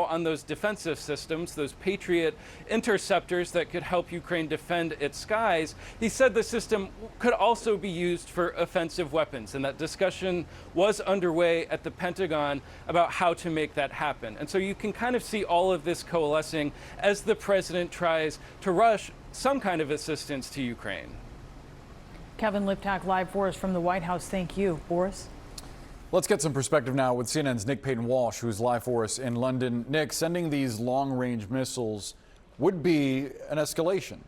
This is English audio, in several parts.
on those defensive systems, those Patriot interceptors that could help Ukraine defend its skies, he said the system could also be used for offensive weapons. And that discussion was underway at the Pentagon about how to make that happen. And so you can kind of see all of this coalescing as the president tries to rush some kind of assistance to Ukraine. Kevin Liptak live for us from the White House. Thank you. Boris? Let's get some perspective now with CNN's Nick Payton-Walsh, who's live for us in London. Nick, sending these long-range missiles would be an escalation.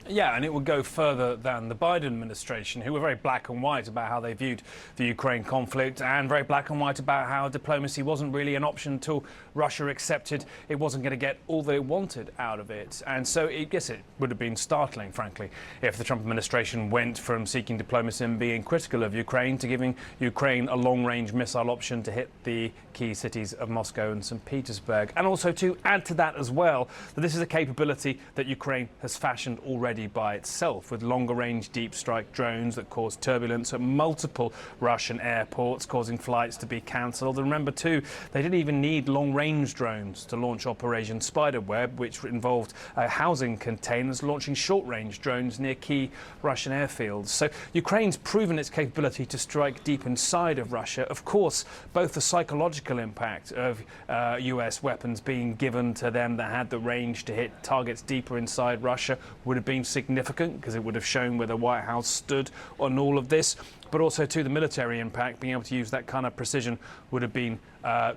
Yeah, and it would go further than the Biden administration, who were very black and white about how they viewed the Ukraine conflict, and very black and white about how diplomacy wasn't really an option until Russia accepted it wasn't going to get all that it wanted out of it. And so I guess it would have been startling, frankly, if the Trump administration went from seeking diplomacy and being critical of Ukraine to giving Ukraine a long-range missile option to hit the key cities of Moscow and St. Petersburg. And also to add to that as well, that this is a capability that Ukraine has fashioned already by itself, with longer-range deep strike drones that cause turbulence at multiple Russian airports, causing flights to be cancelled. And remember too, they didn't even need long-range drones to launch Operation Spiderweb, which involved housing containers launching short-range drones near key Russian airfields. So Ukraine's proven its capability to strike deep inside of Russia. Of course, both the psychological impact of US weapons being given to them that had the range to hit targets deeper inside Russia would have been significant, because it would have shown where the White House stood on all of this, but also to the military impact, being able to use that kind of precision would have been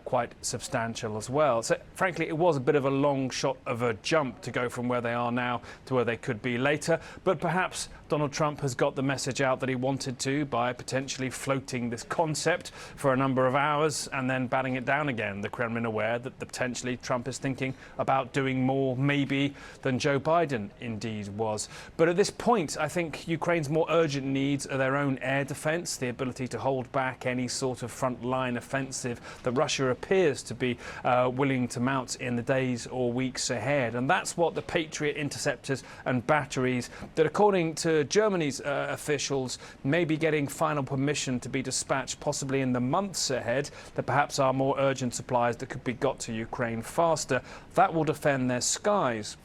quite substantial as well. So frankly, it was a bit of a long shot of a jump to go from where they are now to where they could be later, but perhaps Donald Trump has got the message out that he wanted to by potentially floating this concept for a number of hours and then batting it down again. The Kremlin aware that potentially Trump is thinking about doing more maybe than Joe Biden indeed was. But at this point, I think Ukraine's more urgent needs are their own air defense, the ability to hold back any sort of front-line offensive that Russia appears to be willing to mount in the days or weeks ahead. And that's what the Patriot interceptors and batteries that, according to Germany's officials, may be getting final permission to be dispatched possibly in the months ahead, that perhaps are more urgent supplies that could be got to Ukraine faster. That will defend their skies.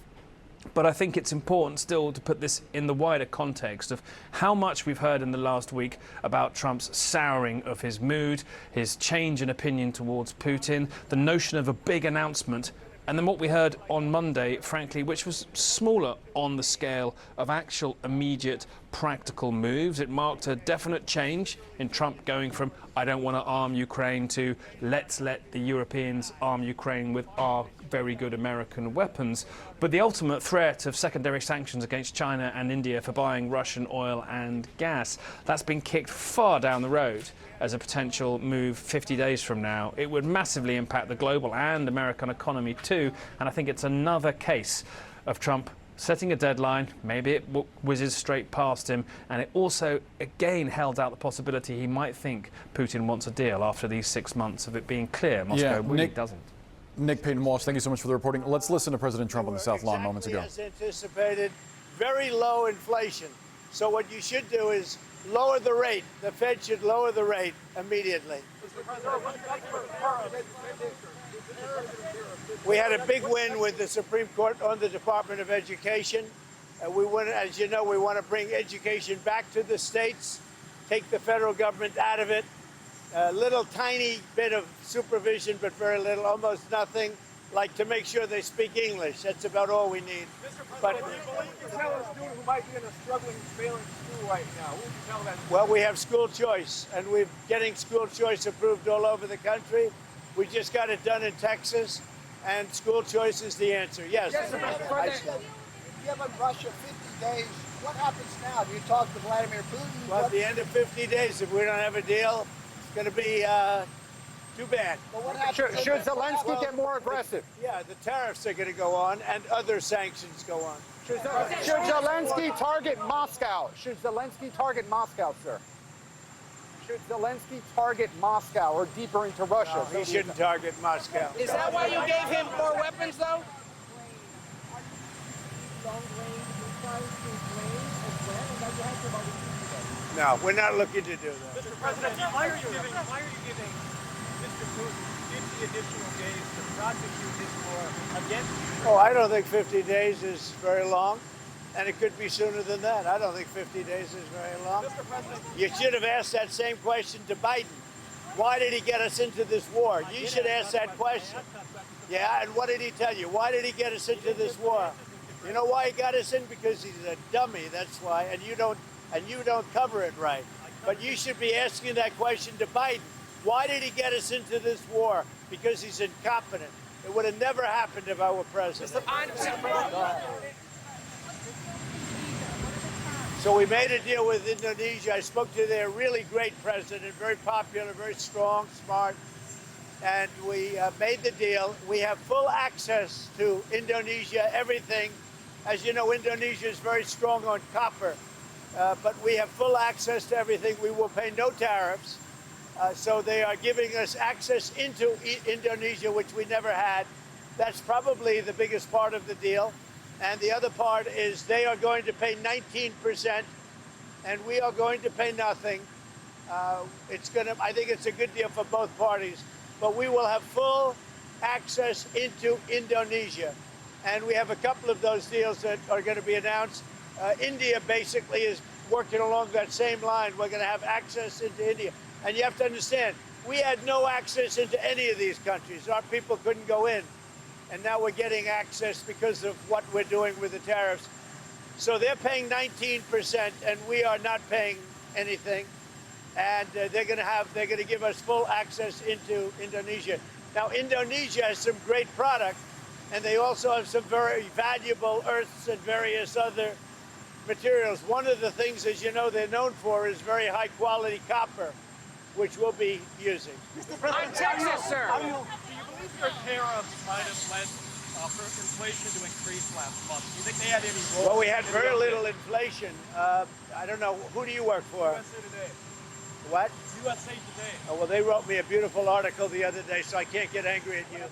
But I think it's important still to put this in the wider context of how much we've heard in the last week about Trump's souring of his mood, his change in opinion towards Putin, the notion of a big announcement, and then what we heard on Monday, frankly, which was smaller on the scale of actual immediate practical moves. It marked a definite change in Trump going from "I don't want to arm Ukraine" to "let's let the Europeans arm Ukraine with our very good American weapons." But the ultimate threat of secondary sanctions against China and India for buying Russian oil and gas, that's been kicked far down the road as a potential move 50 days from now. It would massively impact the global and American economy too, and I think it's another case of Trump setting a deadline. Maybe it whizzes straight past him, and it also again held out the possibility he might think Putin wants a deal after these 6 months of it being clear Moscow really doesn't. Nick Payton-Walsh, thank you so much for the reporting. Let's listen to President Trump on the South Lawn moments ago. As anticipated, very low inflation. So what you should do is lower the rate. The Fed should lower the rate immediately. We had a big win with the Supreme Court on the Department of Education. We want, as you know, we want to bring education back to the states, take the federal government out of it. A little tiny bit of supervision, but very little, almost nothing, like to make sure they speak English. That's about all we need. But what would you tell a student who might be in a struggling, failing school right now? What would you tell that? Well, we have school choice, and we're getting school choice approved all over the country. We just got it done in Texas, and school choice is the answer. Yes. Yes, President, given Russia 50 days, what happens now? Do you talk to Vladimir Putin? Well, at the end of 50 days, if we don't have a deal, it's going to be too bad. Well, what happens should Zelensky get more aggressive? Yeah, the tariffs are going to go on, and other sanctions go on. Should Zelensky target Moscow? Should Zelensky target Moscow, sir? Should Zelensky target Moscow or deeper into Russia? No, he shouldn't target Moscow. Is that why you gave him more weapons, though? No, we're not looking to do that. Mr. President, why are you giving Mr. Putin 50 additional days to prosecute this war against Ukraine? Oh, I don't think 50 days is very long, and it could be sooner than that. I don't think 50 days is very long. Mr. President, You should have asked that same question to Biden. Why did he get us into this war? You should ask that question. Yeah, and what did he tell you? Why did he get us into this war? You know why he got us in? Because he's a dummy. That's why. And you don't cover it right. But you should be asking that question to Biden. Why did he get us into this war? Because he's incompetent. It would have never happened if I were president. So we made a deal with Indonesia. I spoke to their really great president, very popular, very strong, smart. And we made the deal. We have full access to Indonesia, everything. As you know, Indonesia is very strong on copper. But we have full access to everything. We will pay no tariffs. So they are giving us access into Indonesia, which we never had. That's probably the biggest part of the deal. And the other part is they are going to pay 19%, and we are going to pay nothing. I think it's a good deal for both parties. But we will have full access into Indonesia. And we have a couple of those deals that are going to be announced. India basically is working along that same line. We're going to have access into India. And you have to understand, we had no access into any of these countries. Our people couldn't go in. And now we're getting access because of what we're doing with the tariffs. So they're paying 19%, and we are not paying anything. And they're going to give us full access into Indonesia. Now, Indonesia has some great product, and they also have some very valuable earths and various other materials. One of the things, as you know, they're known for is very high quality copper, which we'll be using. Mr. President, Texas, sir. Do you believe your tariffs might have led for inflation to increase last month? Do you think they had any role? Well, we had in very the little inflation. I don't know. Who do you work for? USA Today. What? USA Today. Oh, well, they wrote me a beautiful article the other day, so I can't get angry at you.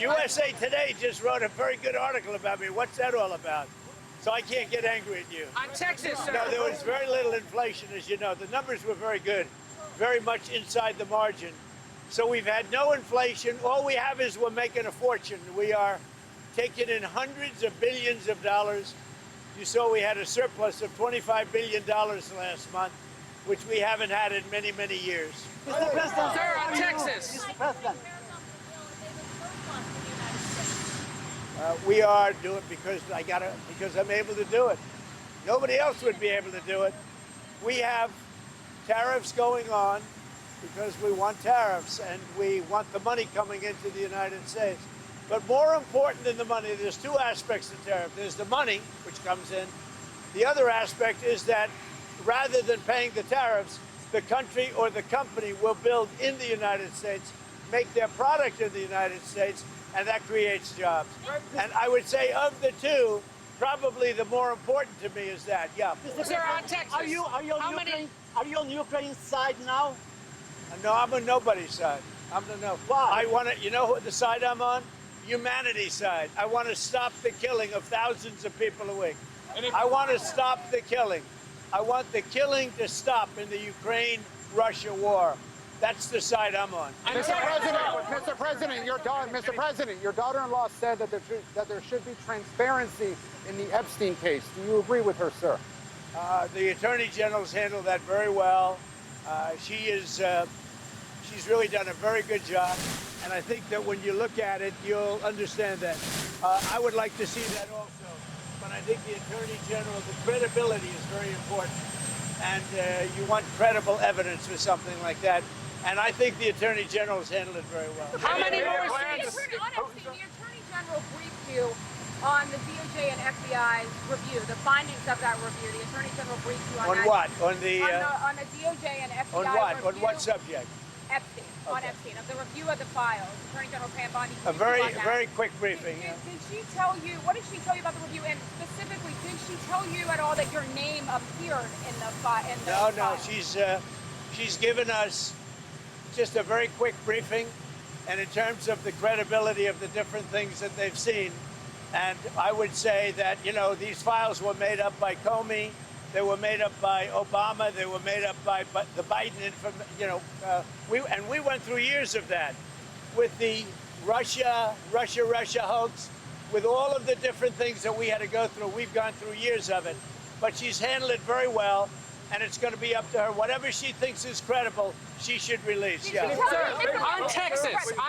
USA Today just wrote a very good article about me. What's that all about? So I can't get angry at you. On Texas, sir. No, there was very little inflation, as you know. The numbers were very good, very much inside the margin. So we've had no inflation. All we have is we're making a fortune. We are taking in hundreds of billions of dollars. You saw we had a surplus of $25 billion last month, which we haven't had in many, many years. Mr. President, Sir, on Texas. Mr. President. We are doing because I'm able to do it. Nobody else would be able to do it. We have tariffs going on because we want tariffs and we want the money coming into the United States. But more important than the money, there's two aspects to tariff. There's the money, which comes in. The other aspect is that rather than paying the tariffs, the country or the company will build in the United States, make their product in the United States, and that creates jobs. And I would say of the two, probably the more important to me is that. Yeah. Sir, on Texas. Are you on Ukraine's side now? No, I'm on nobody's side. I'm on no. Why? I want to. You know what the side I'm on? Humanity's side. I want to stop the killing of thousands of people a week. I want to stop the killing. I want the killing to stop in the Ukraine-Russia war. That's the side I'm on. Mr. President, your daughter-in-law said that there should be transparency in the Epstein case. Do you agree with her, sir? The Attorney General's handled that very well. She's really done a very good job, and I think that when you look at it, you'll understand that. I would like to see that also, but I think the Attorney General, the credibility is very important, and you want credible evidence for something like that. And I think the Attorney General has handled it very well. How many more The Attorney General briefed you on the DOJ and FBI's review, the findings of that review. The Attorney General briefed you on On that. what? On the On the DOJ and FBI on what? review. On what subject? Epstein. On Epstein, of the review of the files. Attorney General Pam Bondi. A very quick briefing. Did she tell you? What did she tell you about the review? And specifically, did she tell you at all that your name appeared in the file? No. She's given us just a very quick briefing, and in terms of the credibility of the different things that they've seen. And I would say that, these files were made up by Comey, they were made up by Obama, they were made up by the Biden, we went through years of that. with the Russia hoax, with all of the different things that we had to go through. We've gone through years of it, but she's handled it very well, and it's going to be up to her. Whatever she thinks is credible, she should release. Yeah. Sir, on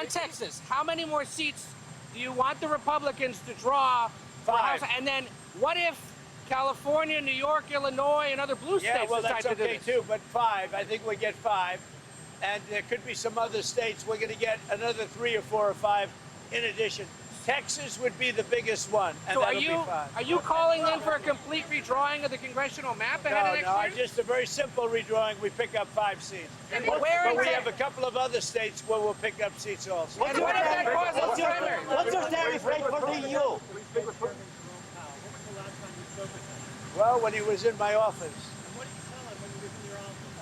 Texas, how many more seats do you want the Republicans to draw for 5. House? And then what if California, New York, Illinois, and other blue states Yeah, well, decide that's to do okay this? too, but 5. I think we get 5. And there could be some other states. We're going to get another 3 or 4 or 5 in addition. Texas would be the biggest one, and So that'll be 5. are you calling then for a complete redrawing of the congressional map ahead of next No, year? just a very simple redrawing. We pick up 5 seats. And But where we is have it? a couple of other states where we'll pick up seats also. And what if that causes primary? What's your tariff rate for the EU? Well, when he was in my office,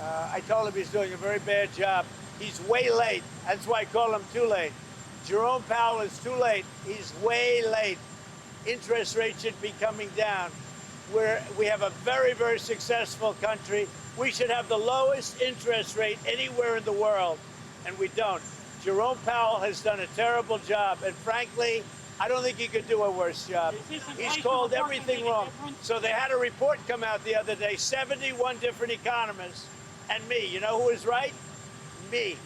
I told him he's doing a very bad job. He's way late. That's why I call him too late. Jerome Powell is too late. He's way late. Interest rates should be coming down. We have a very, very successful country. We should have the lowest interest rate anywhere in the world, and we don't. Jerome Powell has done a terrible job, and frankly, I don't think he could do a worse job. He's called everything wrong. So they had a report come out the other day, 71 different economists, and me. You know who was right? Me.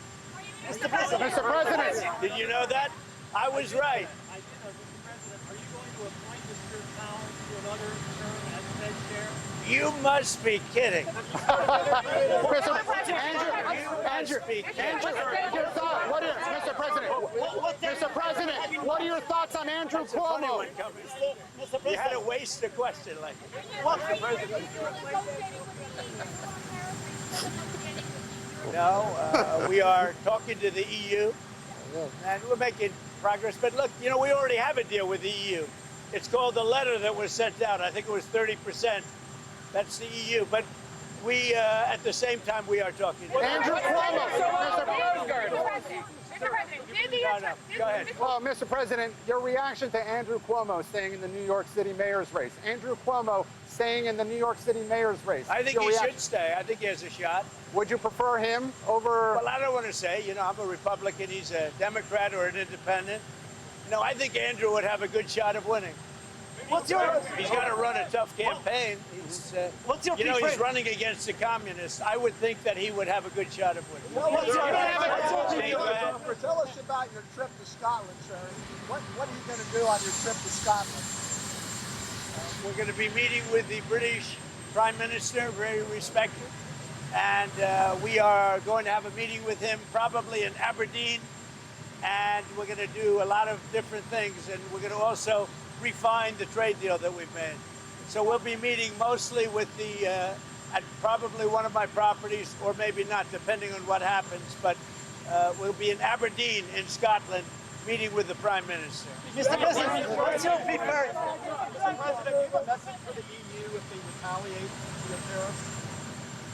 Mr. President. Did you know that? I was right. I did, Mr. President, are you going to appoint Mr. Powell to another term as Fed chair? You must be kidding. Mr. President, what are your thoughts on Andrew Funny Cuomo? one coming. You had to waste a question like that. No, we are talking to the EU, and we're making progress. But look, you know, we already have a deal with the EU. It's called the letter that was sent out. I think it was 30%. That's the EU. But we, at the same time, we are talking. Andrew Cuomo. Go ahead. Well, Mr. President, your reaction to Andrew Cuomo staying in the New York City mayor's race. Andrew Cuomo staying in the New York City mayor's race. I think Your he reaction? should stay. I think he has a shot. Would you prefer him over? Well, I don't want to say. You know, I'm a Republican. He's a Democrat or an independent. No, I think Andrew would have a good shot of winning. He's got to run a tough campaign. He's, you know, he's running against the communists. I would think that he would have a good shot of winning. Tell us about your trip to Scotland, sir. What are you going to do on your trip to Scotland? We're going to be meeting with the British Prime Minister, very respected, and we are going to have a meeting with him probably in Aberdeen, and we're going to do a lot of different things, and we're going to also refine the trade deal that we've made. So we'll be meeting mostly with the, at probably one of my properties, or maybe not, depending on what happens, but we'll be in Aberdeen in Scotland, meeting with the Prime Minister. Mr. President, what's your preferred? Mr. President, give a message for the EU if they retaliate for the tariffs.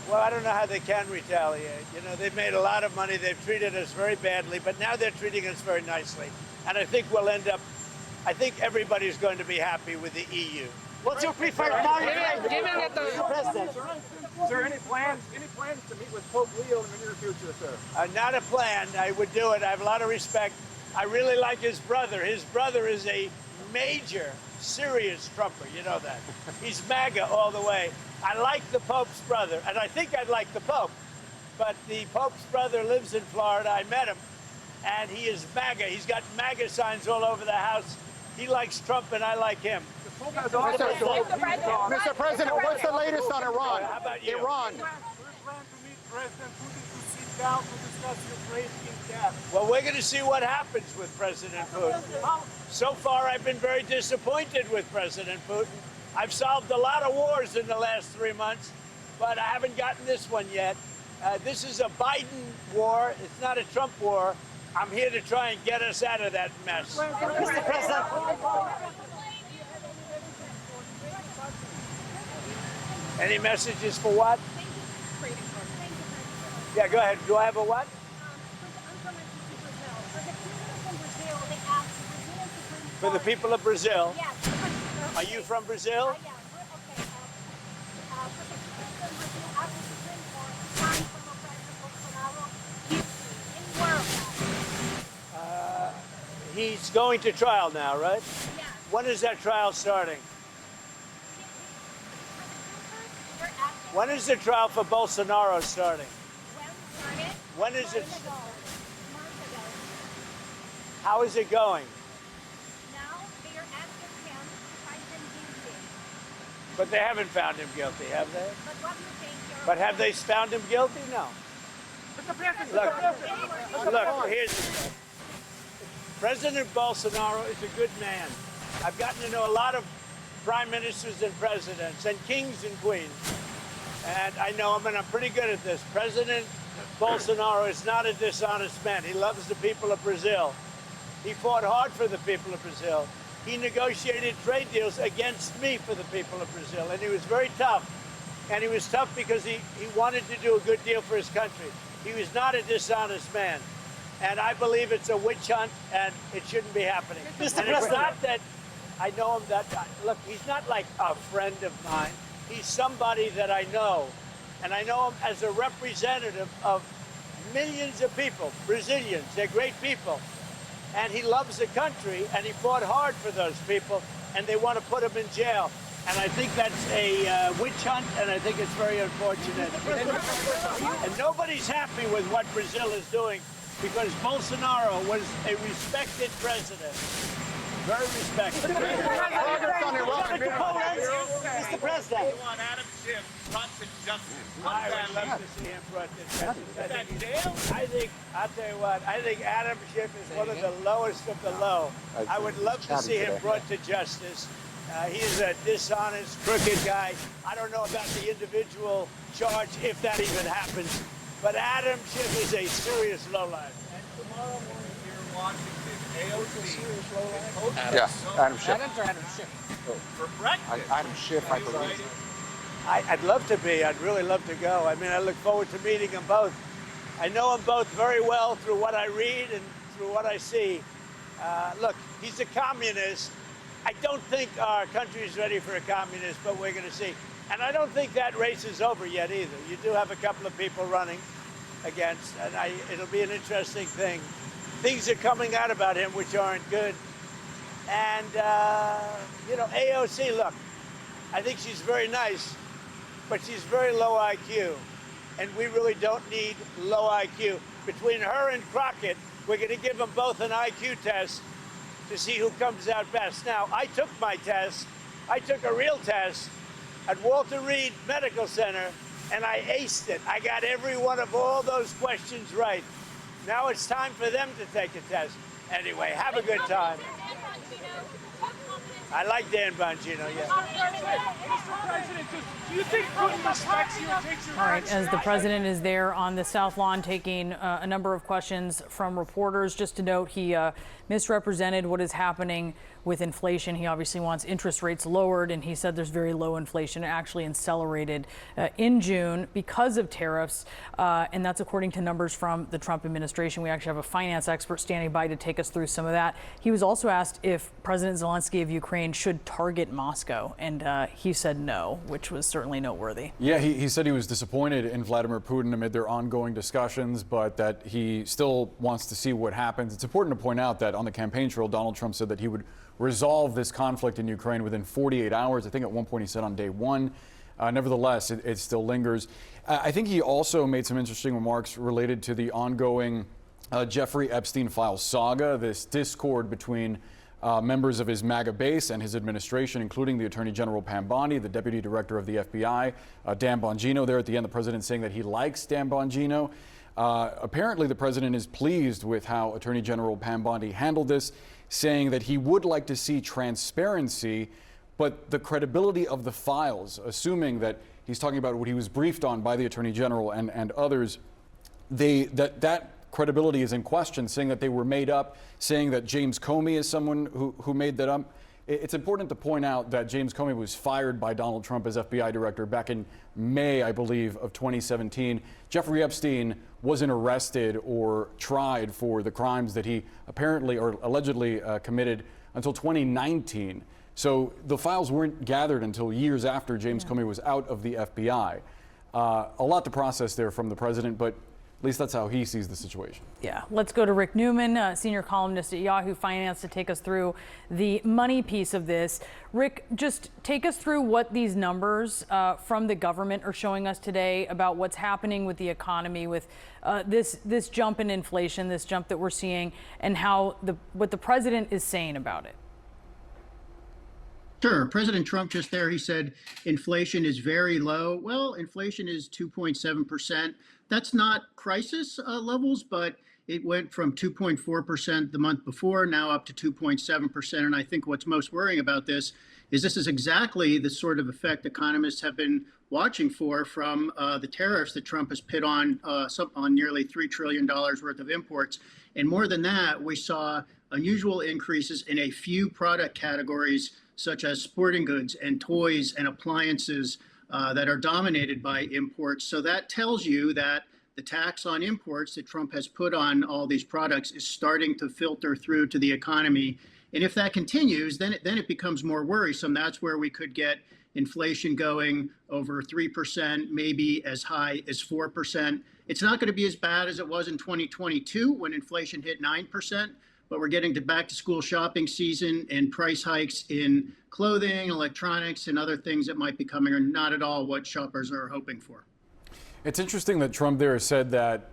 Well, I don't know how they can retaliate. You know, they've made a lot of money. They've treated us very badly, but now they're treating us very nicely. And I think we'll end up, I think everybody's going to be happy with the EU. What's your preferred target? Given that the President. Is there any plans to meet with Pope Leo in the near future, sir? Not a plan. I would do it. I have a lot of respect. I really like his brother. His brother is a major, serious Trumper. You know that. He's MAGA all the way. I like the Pope's brother, and I think I'd like the Pope. But the Pope's brother lives in Florida. I met him, and he is MAGA. He's got MAGA signs all over the house. He likes Trump, and I like him. Mr. President, what's the latest on Iran? How about you? Iran. Do you plan to meet President Putin to sit down to discuss Ukraine in depth? Well, we're going to see what happens with President Putin. So far, I've been very disappointed with President Putin. I've solved a lot of wars in the last 3 months, but I haven't gotten this one yet. This is a Biden war. It's not a Trump war. I'm here to try and get us out of that mess. Mr. President. Any messages for what? Yeah, go ahead. Do I have a what? For the people of Brazil. Are you from Brazil? He's going to trial now, right? Yeah. When is that trial starting? When is the trial for Bolsonaro starting? When is it? How is it going? Now they are asking him to find him guilty. But they haven't found him guilty, have they? But what do you think? But have they found him guilty? No. Look, here's the thing. President Bolsonaro is a good man. I've gotten to know a lot of prime ministers and presidents and kings and queens. And I know him, and I'm pretty good at this. President Bolsonaro is not a dishonest man. He loves the people of Brazil. He fought hard for the people of Brazil. He negotiated trade deals against me for the people of Brazil, and he was very tough. And he was tough because he wanted to do a good deal for his country. He was not a dishonest man. And I believe it's a witch hunt, and it shouldn't be happening. It's not that I know him that, look, he's not like a friend of mine. He's somebody that I know, and I know him as a representative of millions of people, Brazilians. They're great people, and he loves the country, and he fought hard for those people, and they want to put him in jail. And I think that's a witch hunt, and I think it's very unfortunate. And nobody's happy with what Brazil is doing, because Bolsonaro was a respected president. Very respected. Mr. President. We want Adam Schiff brought to justice. I would love to see him brought to justice. I'll tell you what, I think Adam Schiff is one of the lowest of the low. I would love to see him brought to justice. He's a dishonest, crooked guy. I don't know about the individual charge, if that even happens. But Adam Schiff is a serious lowlife. And tomorrow morning here in Washington, AOC. Yeah, Adam Schiff. Adams or Adam Schiff? For breakfast. Adam Schiff, I believe. I'd love to be. I'd really love to go. I mean, I look forward to meeting them both. I know them both very well through what I read and through what I see. Look, he's a communist. I don't think our country is ready for a communist, but we're going to see. And I don't think that race is over yet either. You do have a couple of people running against, and it'll be an interesting thing. Things are coming out about him which aren't good. And, you know, AOC, look, I think she's very nice, but she's very low IQ. And we really don't need low IQ. Between her and Crockett, we're going to give them both an IQ test to see who comes out best. Now, I took my test. I took a real test at Walter Reed Medical Center, and I aced it. I got every one of all those questions right. Now it's time for them to take a test. Anyway, have a good time. I like Dan Bongino, yeah. Mr. President, do you think Putin respects you and takes your All right, as the president is there on the South Lawn taking a number of questions from reporters, just to note he misrepresented what is happening with inflation. He obviously wants interest rates lowered, and he said there's very low inflation. It actually accelerated in June because of tariffs, and that's according to numbers from the Trump administration. We actually have a finance expert standing by to take us through some of that. He was also asked if President Zelensky of Ukraine should target Moscow, and he said no, which was certainly noteworthy. Yeah, he said he was disappointed in Vladimir Putin amid their ongoing discussions, but that he still wants to see what happens. It's important to point out that on the campaign trail, Donald Trump said that he would resolve this conflict in Ukraine within 48 hours. I think at one point he said on day one. Nevertheless, it still lingers. I think he also made some interesting remarks related to the ongoing Jeffrey Epstein files saga, this discord between members of his MAGA base and his administration, including the Attorney General Pam Bondi, the Deputy Director of the FBI, Dan Bongino. There at the end, the president saying that he likes Dan Bongino. Apparently, the president is pleased with how Attorney General Pam Bondi handled this, saying that he would like to see transparency, but the credibility of the files, assuming that he's talking about what he was briefed on by the Attorney General and others, that credibility is in question, saying that they were made up, saying that James Comey is someone who made that up. It's important to point out that James Comey was fired by Donald Trump as FBI director back in May, I believe, of 2017. Jeffrey Epstein wasn't arrested or tried for the crimes that he apparently or allegedly committed until 2019. So the files weren't gathered until years after James Comey was out of the FBI. A lot to process there from the president, but least that's how he sees the situation. Yeah, let's go to Rick Newman, senior columnist at Yahoo Finance, to take us through the money piece of this. Rick, just take us through what these numbers from the government are showing us today about what's happening with the economy, with this jump in inflation, this jump that we're seeing, and how what the president is saying about it. Sure. President Trump just there, he said inflation is very low. Well, inflation is 2.7%. That's not crisis levels, but it went from 2.4% the month before, now up to 2.7%. And I think what's most worrying about this is exactly the sort of effect economists have been watching for from the tariffs that Trump has put on nearly $3 trillion worth of imports. And more than that, we saw unusual increases in a few product categories, such as sporting goods and toys and appliances that are dominated by imports. So that tells you that the tax on imports that Trump has put on all these products is starting to filter through to the economy. And if that continues, then it becomes more worrisome. That's where we could get inflation going over 3%, maybe as high as 4%. It's not going to be as bad as it was in 2022 when inflation hit 9%. But we're getting to back to school shopping season, and price hikes in clothing, electronics, and other things that might be coming are not at all what shoppers are hoping for. It's interesting that Trump there said that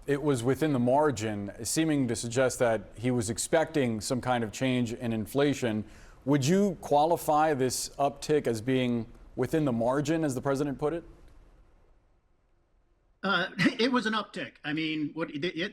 it was within the margin, seeming to suggest that he was expecting some kind of change in inflation. Would you qualify this uptick as being within the margin, as the president put it? It was an uptick. I mean,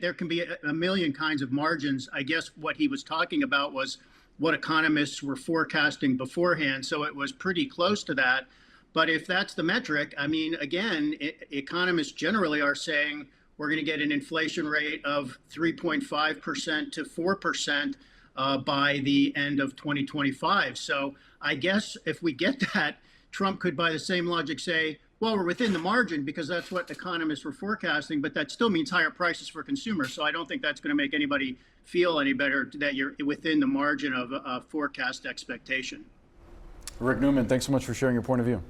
there can be a million kinds of margins. I guess what he was talking about was what economists were forecasting beforehand. So it was pretty close to that. But if that's the metric, I mean, again, economists generally are saying we're going to get an inflation rate of 3.5% to 4% by the end of 2025. So I guess if we get that, Trump could, by the same logic, say, well, we're within the margin because that's what economists were forecasting, but that still means higher prices for consumers. So I don't think that's going to make anybody feel any better that you're within the margin of a forecast expectation. Rick Newman, thanks so much for sharing your point of view.